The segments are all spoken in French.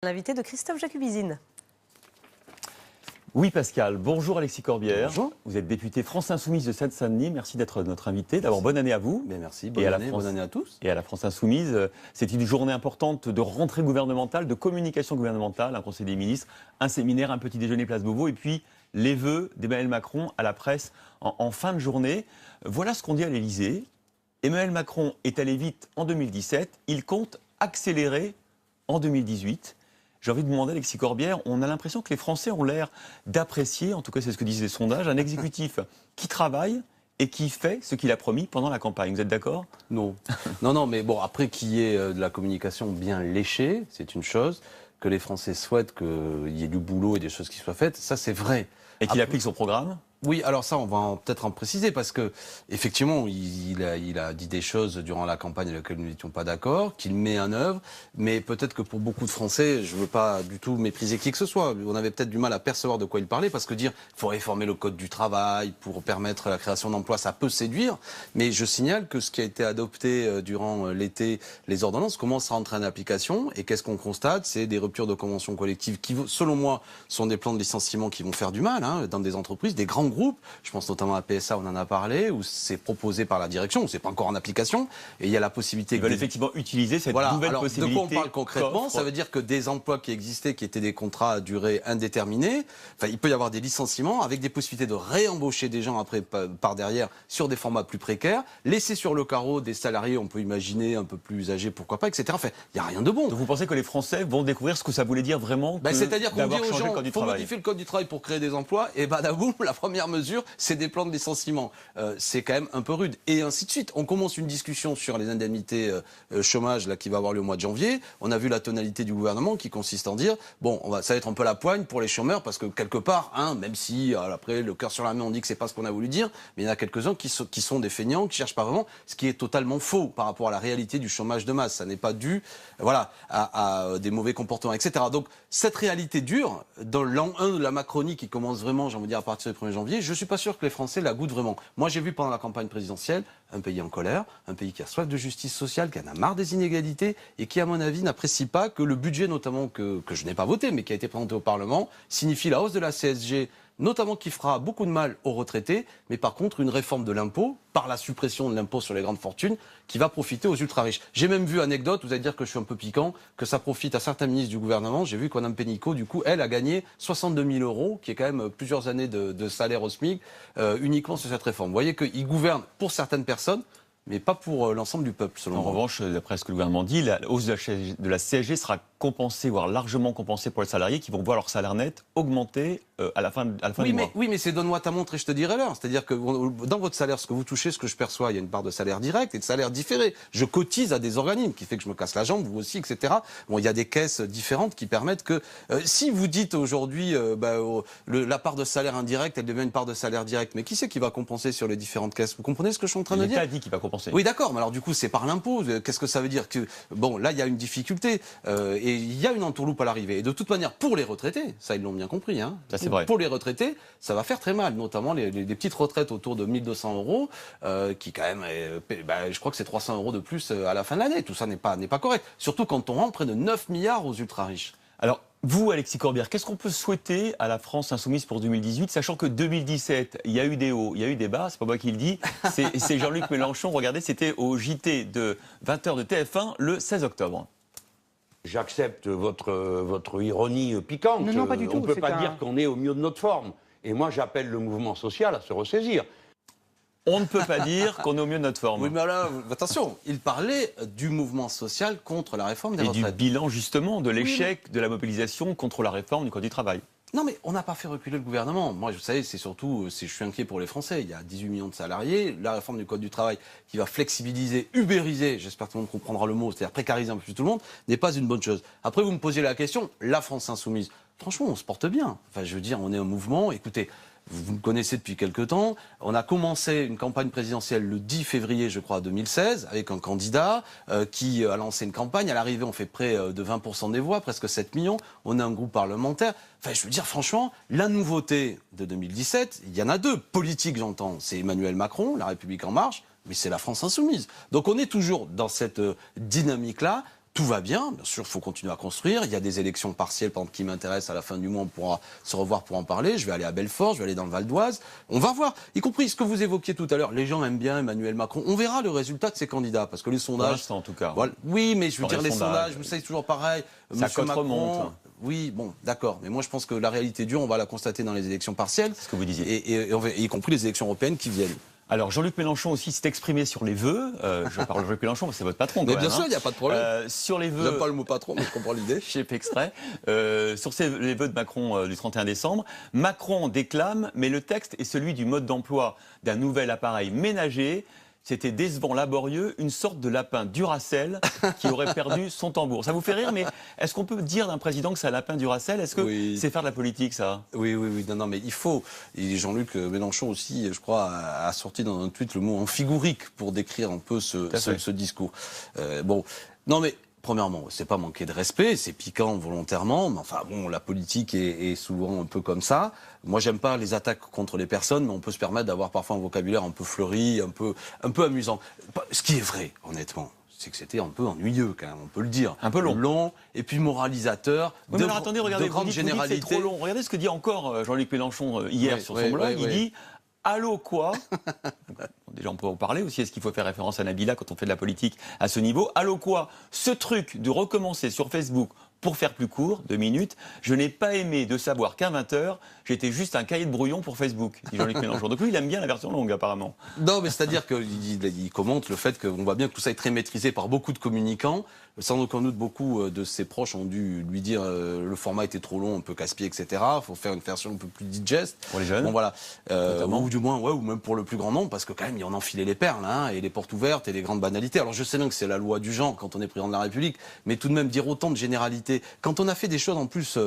L'invité de Christophe Jacubizine. Oui Pascal, bonjour Alexis Corbière. Bonjour. Vous êtes député France Insoumise de Seine-Saint-Denis, merci d'être notre invité. D'abord bonne année à vous. Bien, merci, Et bonne année à tous. Et à la France Insoumise, c'est une journée importante de rentrée gouvernementale, de communication gouvernementale, un conseil des ministres, un séminaire, un petit déjeuner place Beauvau et puis les vœux d'Emmanuel Macron à la presse en fin de journée. Voilà ce qu'on dit à l'Élysée. Emmanuel Macron est allé vite en 2017, il compte accélérer en 2018. J'ai envie de vous demander, Alexis Corbière, on a l'impression que les Français ont l'air d'apprécier, en tout cas c'est ce que disent les sondages, un exécutif qui travaille et qui fait ce qu'il a promis pendant la campagne. Vous êtes d'accord ? Non. Non, mais bon, après qu'il y ait de la communication bien léchée, c'est une chose. Que les Français souhaitent qu'il y ait du boulot et des choses qui soient faites, ça c'est vrai. Et qu'il applique son programme ? Oui, alors ça, on va peut-être en préciser, parce que effectivement, il a dit des choses durant la campagne avec lesquelles nous n'étions pas d'accord, qu'il met en œuvre, mais peut-être que pour beaucoup de Français, je ne veux pas du tout mépriser qui que ce soit, on avait peut-être du mal à percevoir de quoi il parlait, parce que dire qu'il faut réformer le code du travail pour permettre la création d'emplois, ça peut séduire, mais je signale que ce qui a été adopté durant l'été, les ordonnances, commencent à entrer en application, et qu'est-ce qu'on constate ? C'est des ruptures de conventions collectives qui, selon moi, sont des plans de licenciement qui vont faire du mal dans des entreprises, des grands groupes. Je pense notamment à PSA, on en a parlé, où c'est proposé par la direction, où c'est pas encore en application, et il y a la possibilité... Ils veulent effectivement utiliser cette nouvelle possibilité. De quoi on parle concrètement ? Ça veut dire que des emplois qui existaient, qui étaient des contrats à durée indéterminée, il peut y avoir des licenciements avec des possibilités de réembaucher des gens après par derrière sur des formats plus précaires, laisser sur le carreau des salariés, on peut imaginer un peu plus âgés, pourquoi pas, etc. Enfin, il n'y a rien de bon. Donc vous pensez que les Français vont découvrir ce que ça voulait dire vraiment c'est-à-dire qu'on dit aux gens, il faut modifier le code du travail pour créer des emplois, et badaboum, la première mesure, c'est des plans de licenciement. C'est quand même un peu rude. Et ainsi de suite. On commence une discussion sur les indemnités chômage là, qui va avoir lieu au mois de janvier. On a vu la tonalité du gouvernement qui consiste en dire, bon, ça va être un peu la poigne pour les chômeurs, parce que quelque part, même si après, le cœur sur la main, on dit que c'est pas ce qu'on a voulu dire, mais il y en a quelques-uns qui sont des feignants, qui cherchent pas vraiment, ce qui est totalement faux par rapport à la réalité du chômage de masse. Ça n'est pas dû à des mauvais comportements, etc. Donc, cette réalité dure, dans l'an 1 de la Macronie qui commence vraiment, j'ai envie de dire, à partir du 1er janvier, je suis pas sûr que les Français la goûtent vraiment. Moi, j'ai vu pendant la campagne présidentielle un pays en colère, un pays qui a soif de justice sociale, qui en a marre des inégalités et qui, à mon avis, n'apprécie pas que le budget, notamment que je n'ai pas voté, mais qui a été présenté au Parlement, signifie la hausse de la CSG, notamment qui fera beaucoup de mal aux retraités, mais par contre une réforme de l'impôt, par la suppression de l'impôt sur les grandes fortunes, qui va profiter aux ultra-riches. J'ai même vu, anecdote, vous allez dire que je suis un peu piquant, que ça profite à certains ministres du gouvernement. J'ai vu que Mme Pénicaud, du coup, elle a gagné 62 000 euros, qui est quand même plusieurs années de salaire au SMIC, uniquement sur cette réforme. Vous voyez qu'il gouverne pour certaines personnes, mais pas pour l'ensemble du peuple, selon moi. En revanche, d'après ce que le gouvernement dit, la hausse de la CSG sera compensée, voire largement compensée pour les salariés qui vont voir leur salaire net augmenter à la fin du mois. Oui, mais c'est donne-moi ta montre et je te dirai l'heure. C'est-à-dire que dans votre salaire, ce que vous touchez, ce que je perçois, il y a une part de salaire direct et de salaire différé. Je cotise à des organismes qui fait que je me casse la jambe, vous aussi, etc. Bon, il y a des caisses différentes qui permettent que... si vous dites aujourd'hui, la part de salaire indirect, elle devient une part de salaire direct, mais qui c'est qui va compenser sur les différentes caisses ? Vous comprenez ce que je suis en train de dire ? L'État dit qu'il va compenser. Oui, d'accord, mais alors du coup, c'est par l'impôt. Qu'est-ce que ça veut dire que... Bon, là, il y a une difficulté et il y a une entourloupe à l'arrivée. Et de toute manière, pour les retraités, ça, ils l'ont bien compris, ça, c'est vrai. Pour les retraités, ça va faire très mal, notamment les petites retraites autour de 1 200 euros, qui quand même, je crois que c'est 300 euros de plus à la fin de l'année. Tout ça n'est pas correct. Surtout quand on rend près de 9 milliards aux ultra-riches. Alors, vous, Alexis Corbière, qu'est-ce qu'on peut souhaiter à la France insoumise pour 2018, sachant que 2017, il y a eu des hauts, il y a eu des bas, c'est pas moi qui le dis, c'est Jean-Luc Mélenchon, regardez, c'était au JT de 20h de TF1 le 16 octobre. J'accepte votre ironie piquante. Non, pas du tout. On ne peut pas dire qu'on est au mieux de notre forme. Et moi, j'appelle le mouvement social à se ressaisir. On ne peut pas dire qu'on est au mieux de notre forme. Oui, mais alors, attention, il parlait du mouvement social contre la réforme des retraites. Et du bilan, justement, de l'échec de la mobilisation contre la réforme du Code du travail. Non, mais on n'a pas fait reculer le gouvernement. Moi, vous savez, c'est surtout, je suis inquiet pour les Français. Il y a 18 millions de salariés. La réforme du Code du travail qui va flexibiliser, ubériser, j'espère que tout le monde comprendra le mot, c'est-à-dire précariser un peu plus tout le monde, n'est pas une bonne chose. Après, vous me posiez la question, la France insoumise. Franchement, on se porte bien. Enfin, je veux dire, on est un mouvement. Écoutez, vous me connaissez depuis quelque temps. On a commencé une campagne présidentielle le 10 février, je crois, 2016, avec un candidat qui a lancé une campagne. À l'arrivée, on fait près de 20% des voix, presque 7 millions. On a un groupe parlementaire. Enfin, je veux dire, franchement, la nouveauté de 2017, il y en a deux. Politique, j'entends, c'est Emmanuel Macron, La République En Marche, mais c'est la France insoumise. Donc on est toujours dans cette dynamique-là. Tout va bien sûr, il faut continuer à construire. Il y a des élections partielles, par exemple, qui m'intéressent. À la fin du mois, on pourra se revoir pour en parler. Je vais aller à Belfort, je vais aller dans le Val d'Oise. On va voir, y compris ce que vous évoquiez tout à l'heure. Les gens aiment bien Emmanuel Macron. On verra le résultat de ces candidats, parce que les sondages... En tout cas. Voilà. Oui, mais je veux dire, les sondages, vous savez, c'est toujours pareil. Ça Monsieur cote Macron, remonte. oui, bon, d'accord. Mais moi, je pense que la réalité dure, on va la constater dans les élections partielles. C'est ce que vous disiez. Et y compris les élections européennes qui viennent. Alors, Jean-Luc Mélenchon aussi s'est exprimé sur les vœux. Je parle de Jean-Luc Mélenchon, parce que c'est votre patron. Mais quand bien même, sûr, il n'y a pas de problème. Sur les vœux. J'aime pas le mot patron, mais je comprends l'idée. J'ai fait exprès. Sur les vœux de Macron du 31 décembre, Macron déclame, mais le texte est celui du mode d'emploi d'un nouvel appareil ménager. C'était décevant, laborieux, une sorte de lapin Duracell qui aurait perdu son tambour. Ça vous fait rire, mais est-ce qu'on peut dire d'un président que c'est un lapin Duracell? Est-ce que c'est faire de la politique, ça? Oui. Non, mais il faut. Et Jean-Luc Mélenchon aussi, je crois, a sorti dans un tweet le mot amphigourique pour décrire un peu ce discours. Non, mais premièrement, c'est pas manquer de respect, c'est piquant volontairement, mais enfin bon, la politique est souvent un peu comme ça. Moi, j'aime pas les attaques contre les personnes, mais on peut se permettre d'avoir parfois un vocabulaire un peu fleuri, un peu amusant. Ce qui est vrai, honnêtement, c'est que c'était un peu ennuyeux, quand même, on peut le dire. Un peu long. Et puis moralisateur, oui, mais alors, attendez, regardez, de grande généralité. C'est trop long. Regardez ce que dit encore Jean-Luc Mélenchon hier sur son blog. Il dit « Allô quoi ?» Déjà, on peut en parler aussi. Est-ce qu'il faut faire référence à Nabila quand on fait de la politique à ce niveau? Allô quoi? Ce truc de recommencer sur Facebook pour faire plus court, 2 minutes, je n'ai pas aimé de savoir qu'à 20h, j'étais juste un cahier de brouillon pour Facebook, dit Jean-Luc Mélenchon. Donc lui, il aime bien la version longue, apparemment. Non, mais c'est-à-dire qu'il commente le fait qu'on voit bien que tout ça est très maîtrisé par beaucoup de communicants. Sans aucun doute, beaucoup de ses proches ont dû lui dire le format était trop long, un peu casse-pied, etc. Il faut faire une version un peu plus digeste. Pour les jeunes. Bon, voilà. Ou du moins, ou même pour le plus grand nombre, parce que quand même, il en enfilait les perles, hein, et les portes ouvertes et les grandes banalités. Alors je sais bien que c'est la loi du genre quand on est président de la République, mais tout de même dire autant de généralités. Quand on a fait des choses en plus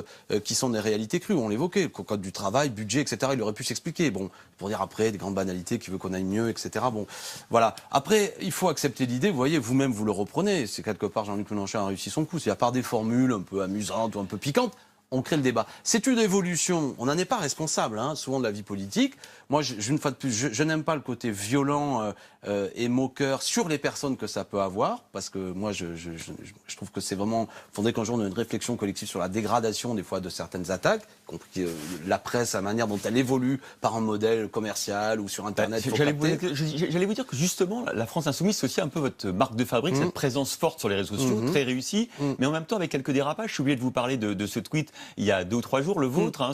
qui sont des réalités crues, on l'évoquait, le code du travail, budget, etc. Il aurait pu s'expliquer. Bon, pour dire après des grandes banalités, qui veut qu'on aille mieux, etc. Bon, voilà. Après, il faut accepter l'idée. Vous voyez, vous-même vous le reprenez. C'est quelque part Jean-Luc Mélenchon a réussi son coup. C'est à part des formules un peu amusantes ou un peu piquantes, on crée le débat. C'est une évolution. On n'en est pas responsable, hein, souvent de la vie politique. Moi, une fois de plus, je n'aime pas le côté violent et moqueur sur les personnes que ça peut avoir, parce que moi, je trouve que c'est vraiment... Il faudrait qu'un jour on ait une réflexion collective sur la dégradation des fois de certaines attaques, y compris la presse, la manière dont elle évolue par un modèle commercial ou sur Internet. J'allais vous dire que justement, la France Insoumise, c'est aussi un peu votre marque de fabrique, cette présence forte sur les réseaux sociaux, très réussie, mais en même temps avec quelques dérapages. Je suis obligé de vous parler de ce tweet il y a 2 ou 3 jours, le vôtre, hein,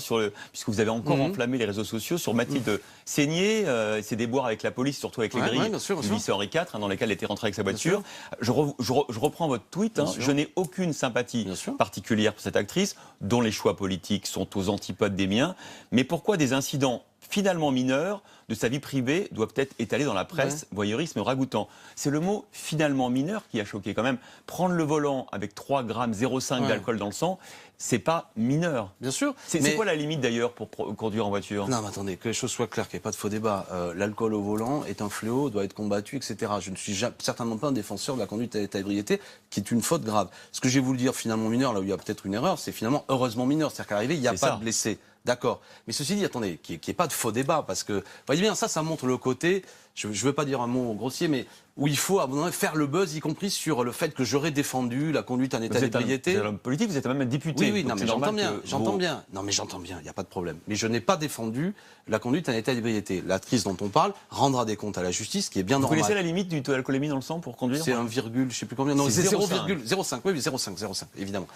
puisque vous avez encore enflammé les réseaux sociaux sur Mathilde Seigné, ses déboires avec la police, surtout avec les grilles du lycée Henri IV, hein, dans lesquelles elle était rentrée avec sa voiture. Je reprends votre tweet. Hein, je n'ai aucune sympathie particulière pour cette actrice, dont les choix politiques sont aux antipodes des miens. Mais pourquoi des incidents finalement mineurs de sa vie privée doivent être étalés dans la presse, voyeurisme ragoûtant? C'est le mot finalement mineur qui a choqué quand même. Prendre le volant avec 3 grammes 0,5 d'alcool dans le sang, c'est pas mineur. Bien sûr. C'est quoi la limite d'ailleurs pour conduire en voiture? Non, mais attendez, que les choses soient claires, qu'il n'y ait pas de faux débat. L'alcool au volant est un fléau, doit être combattu, etc. Je ne suis certainement pas un défenseur de la conduite à l'état d'ébriété, qui est une faute grave. Ce que j'ai voulu dire finalement mineur, là où il y a peut-être une erreur, c'est finalement heureusement mineur. C'est-à-dire qu'à l'arrivée, il n'y a pas de blessés. D'accord. Mais ceci dit, attendez, qu'il n'y ait pas de faux débat, parce que, voyez bien, ça montre le côté, je ne veux pas dire un mot grossier, mais où il faut à un moment donné faire le buzz, y compris sur le fait que j'aurais défendu la conduite en état d'ébriété. Vous êtes un homme politique, vous êtes même un député. Oui, non, mais j'entends bien. Non, mais j'entends bien, il n'y a pas de problème. Mais je n'ai pas défendu la conduite en état d'ébriété. L'actrice dont on parle rendra des comptes à la justice, qui est bien normal. Vous connaissez la limite du taux d'alcoolémie dans le sang pour conduire? C'est 1, je sais plus combien. Non, c'est 0,05. Oui, 0,5, évidemment.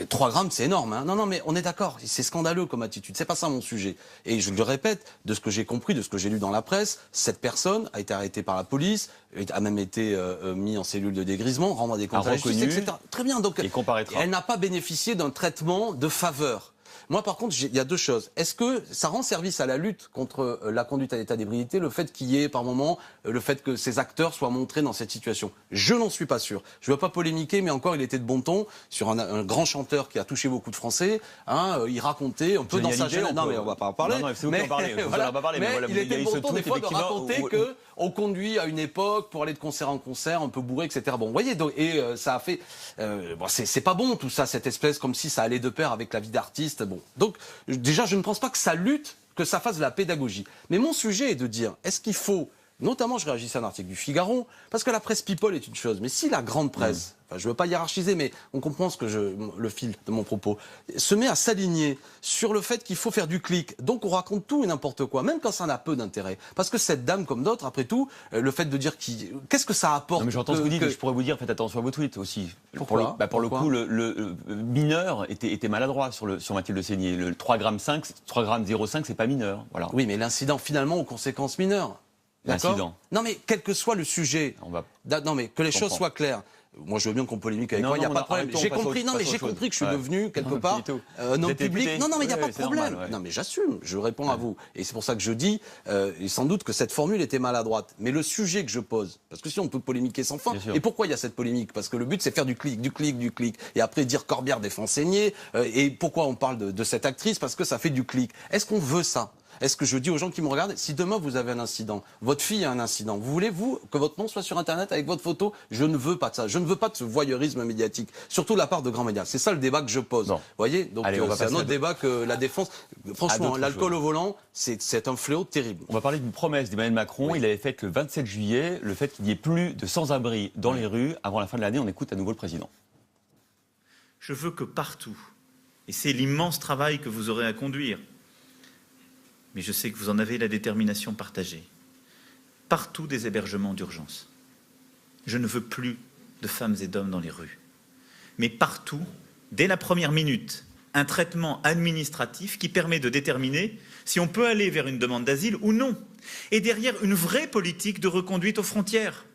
3 grammes, c'est énorme. Hein. Non, mais on est d'accord. C'est scandaleux comme attitude. C'est pas ça mon sujet. Et je le répète, de ce que j'ai compris, de ce que j'ai lu dans la presse, cette personne a été arrêtée par la police, a même été mis en cellule de dégrisement, rendre des comptes à la justice, etc. Très bien. Donc, elle n'a pas bénéficié d'un traitement de faveur. Moi, par contre, il y a 2 choses. Est-ce que ça rend service à la lutte contre la conduite à l'état d'ébriété, le fait qu'il y ait, par moment, le fait que ces acteurs soient montrés dans cette situation? Je n'en suis pas sûr. Je ne veux pas polémiquer, mais encore, il était de bon ton sur un grand chanteur qui a touché beaucoup de Français. Hein, il racontait un peu dans sa jeunesse. Non, mais on ne va pas en parler. Non, c'est vous qui en parlez. Voilà. Mais il était de bon ton, des fois, de raconter qu'on conduit à une époque pour aller de concert en concert, un peu bourré, etc. Bon, vous voyez, et ça a fait... c'est pas bon, tout ça, cette espèce, comme si ça allait de pair avec la vie d'artiste. Bon. Donc, déjà, je ne pense pas que ça lutte, que ça fasse de la pédagogie. Mais mon sujet est de dire, est-ce qu'il faut notamment je réagissais à un article du Figaro, parce que la presse people est une chose, mais si la grande presse, je ne veux pas hiérarchiser, mais on comprend le fil de mon propos, se met à s'aligner sur le fait qu'il faut faire du clic, donc on raconte tout et n'importe quoi, même quand ça n'a peu d'intérêt. Parce que cette dame, comme d'autres, après tout, le fait de dire qu'est-ce que ça apporte? Non, mais j'entends ce que vous dites, mais je pourrais vous dire, faites attention à vos tweets aussi. Pourquoi? Pour le coup, le mineur était maladroit sur Mathilde Seigner. Le 3,5 g, 3,05 g, c'est pas mineur. Voilà. Oui, mais l'incident, finalement, aux conséquences mineures. L'incident. Non, mais quel que soit le sujet, non, mais que les choses soient claires. Moi, je veux bien qu'on polémique avec moi, il n'y a pas de problème. J'ai compris, j'ai compris que je suis devenu, quelque part, un homme public. Non, mais il n'y a pas de problème. Non, mais j'assume, je réponds à vous. Et c'est pour ça que je dis, et sans doute que cette formule était maladroite. Mais le sujet que je pose, parce que si on peut polémiquer sans fin, et pourquoi il y a cette polémique? Parce que le but, c'est faire du clic, et après dire Corbière défend Seigner, et pourquoi on parle de cette actrice? Parce que ça fait du clic. Est-ce qu'on veut ça? Est-ce que je dis aux gens qui me regardent, si demain vous avez un incident, votre fille a un incident, vous voulez, que votre nom soit sur Internet avec votre photo? Je ne veux pas de ça. Je ne veux pas de ce voyeurisme médiatique, surtout de la part de grands médias. C'est ça le débat que je pose. Vous voyez? Donc c'est un autre débat que la défense. Franchement, l'alcool au volant, c'est un fléau terrible. On va parler d'une promesse d'Emmanuel Macron. Oui. Il avait faite le 27 juillet, le fait qu'il n'y ait plus de sans-abri dans les rues avant la fin de l'année. On écoute à nouveau le président. Je veux que partout, et c'est l'immense travail que vous aurez à conduire, mais je sais que vous en avez la détermination partagée. Partout des hébergements d'urgence. Je ne veux plus de femmes et d'hommes dans les rues. Mais partout, dès la première minute, un traitement administratif qui permet de déterminer si on peut aller vers une demande d'asile ou non. Et derrière, une vraie politique de reconduite aux frontières.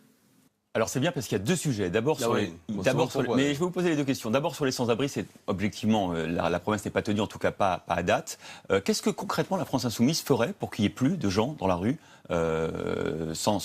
Alors c'est bien parce qu'il y a deux sujets. Mais je vais vous poser les deux questions. D'abord sur les sans-abri, c'est objectivement la promesse n'est pas tenue, en tout cas pas à date. Qu'est-ce que concrètement la France insoumise ferait pour qu'il n'y ait plus de gens dans la rue sans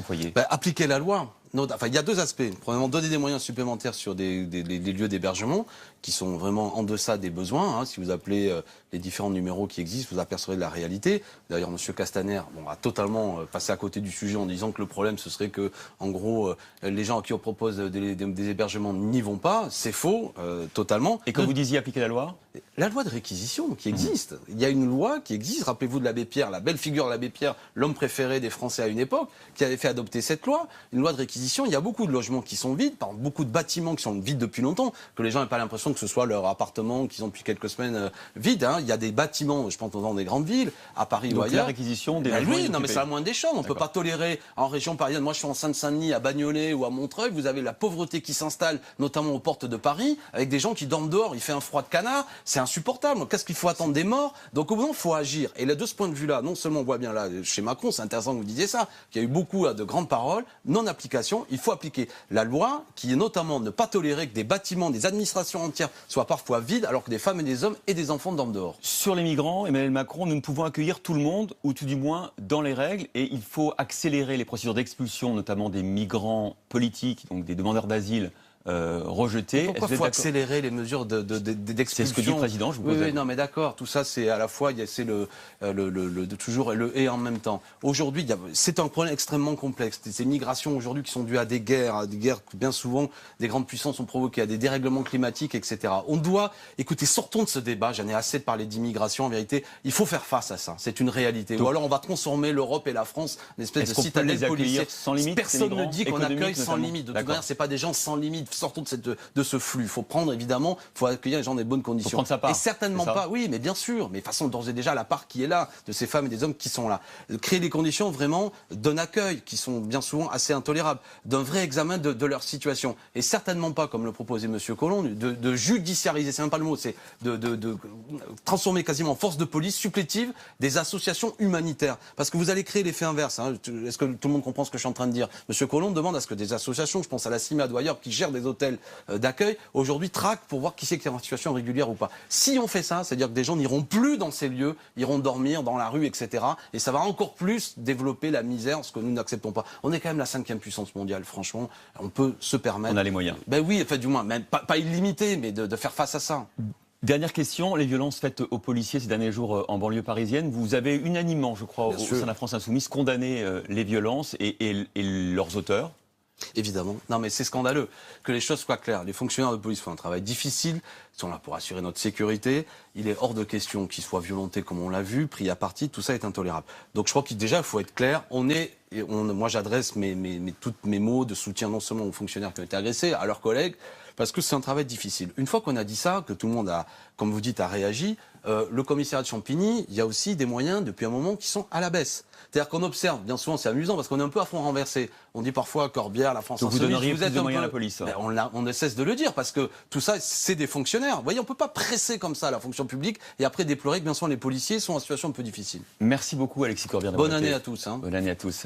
foyer? Appliquer la loi. Il y a deux aspects. Premièrement, donner des moyens supplémentaires sur des lieux d'hébergement qui sont vraiment en deçà des besoins. Si vous appelez les différents numéros qui existent, vous apercevrez de la réalité. D'ailleurs, M. Castaner a totalement passé à côté du sujet en disant que le problème, ce serait que, en gros, les gens à qui on propose des hébergements n'y vont pas. C'est faux, totalement. Et quand vous disiez appliquer la loi? La loi de réquisition qui existe. Il y a une loi qui existe. Rappelez-vous de l'abbé Pierre, la belle figure de l'abbé Pierre, l'homme préféré des Français à une époque, qui avait fait adopter cette loi. Une loi de réquisition. Il y a beaucoup de logements qui sont vides, beaucoup de bâtiments qui sont vides depuis longtemps, que les gens n'aient pas l'impression que ce soit leur appartement qu'ils ont depuis quelques semaines vide. Il y a des bâtiments, je pense dans des grandes villes, à Paris ou ailleurs. La réquisition des logements. Oui, non, mais c'est la moindre des choses. On ne peut pas tolérer en région parisienne. Moi, je suis en Seine-Saint-Denis, à Bagnolet ou à Montreuil. Vous avez la pauvreté qui s'installe, notamment aux portes de Paris, avec des gens qui dorment dehors. Il fait un froid de canard. C'est insupportable. Qu'est-ce qu'il faut attendre des morts? Donc, au bout d'un moment, il faut agir. Et là, de ce point de vue-là, non seulement on voit bien là, chez Macron, c'est intéressant que vous disiez ça, qu'il y a eu beaucoup de grandes paroles, non-application. Il faut appliquer la loi, qui est notamment ne pas tolérer que des bâtiments, des administrations entières soient parfois vides, alors que des femmes et des hommes et des enfants dorment dehors. Sur les migrants, Emmanuel Macron, nous ne pouvons accueillir tout le monde, ou tout du moins dans les règles, et il faut accélérer les procédures d'expulsion, notamment des migrants politiques, donc des demandeurs d'asile rejetés. Pourquoi il faut accélérer les mesures d'expulsion? C'est ce que dit le président, je vous pose. Oui, non, mais d'accord, tout ça, c'est à la fois, c'est toujours le et en même temps. Aujourd'hui, c'est un problème extrêmement complexe. Ces migrations aujourd'hui qui sont dues à des guerres que bien souvent des grandes puissances ont provoquées, à des dérèglements climatiques, etc. On doit, écoutez, sortons de ce débat. J'en ai assez de parler d'immigration. En vérité, il faut faire face à ça. C'est une réalité. Ou alors on va transformer l'Europe et la France en espèce de citadelle policière. Sans limite, personne ne dit qu'on accueille sans notamment. limite. De toute manière, c'est pas des gens sans limite. Sortons de ce flux. Il faut prendre, évidemment, il faut accueillir les gens dans les bonnes conditions. Faut prendre sa part, et certainement pas, oui, mais bien sûr, mais de façon d'ores et déjà la part qui est là, de ces femmes et des hommes qui sont là. Créer des conditions vraiment d'un accueil qui sont bien souvent assez intolérables, d'un vrai examen de leur situation. Et certainement pas, comme le proposait M. Collomb, de judiciariser, c'est même pas le mot, c'est de transformer quasiment en force de police supplétive des associations humanitaires. Parce que vous allez créer l'effet inverse. Est-ce que tout le monde comprend ce que je suis en train de dire? M. Collomb demande à ce que des associations, je pense à la CIMAD ou ailleurs, qui gèrent des hôtels d'accueil, aujourd'hui traquent pour voir qui c'est qui est en situation régulière ou pas. Si on fait ça, c'est-à-dire que des gens n'iront plus dans ces lieux, iront dormir dans la rue, etc. Et ça va encore plus développer la misère, ce que nous n'acceptons pas. On est quand même la 5e puissance mondiale, franchement. On peut se permettre... On a les moyens. Ben oui, enfin, du moins, même pas illimité, mais de faire face à ça. Dernière question, les violences faites aux policiers ces derniers jours en banlieue parisienne. Vous avez unanimement, je crois, au sein de la France Insoumise, condamné les violences et leurs auteurs. Évidemment. Non, mais c'est scandaleux. Que les choses soient claires. Les fonctionnaires de police font un travail difficile. Ils sont là pour assurer notre sécurité. Il est hors de question qu'ils soient violentés comme on l'a vu, pris à partie. Tout ça est intolérable. Donc je crois qu'il déjà, il faut être clair. Moi, j'adresse tous mes mots de soutien non seulement aux fonctionnaires qui ont été agressés, à leurs collègues, parce que c'est un travail difficile. Une fois qu'on a dit ça, que tout le monde a, comme vous dites, a réagi, le commissariat de Champigny, il y a aussi des moyens depuis un moment qui sont à la baisse. C'est-à-dire qu'on observe, bien souvent c'est amusant parce qu'on est un peu à front renversé. On dit parfois Corbière, la France Donc vous insoumise, donneriez vous plus êtes de un moyens peu... à la police. Ben, on ne cesse de le dire parce que tout ça c'est des fonctionnaires. Vous voyez, on ne peut pas presser comme ça la fonction publique et après déplorer que bien souvent les policiers sont en situation un peu difficile. Merci beaucoup Alexis Corbière. Bonne année à tous. Bonne année à tous.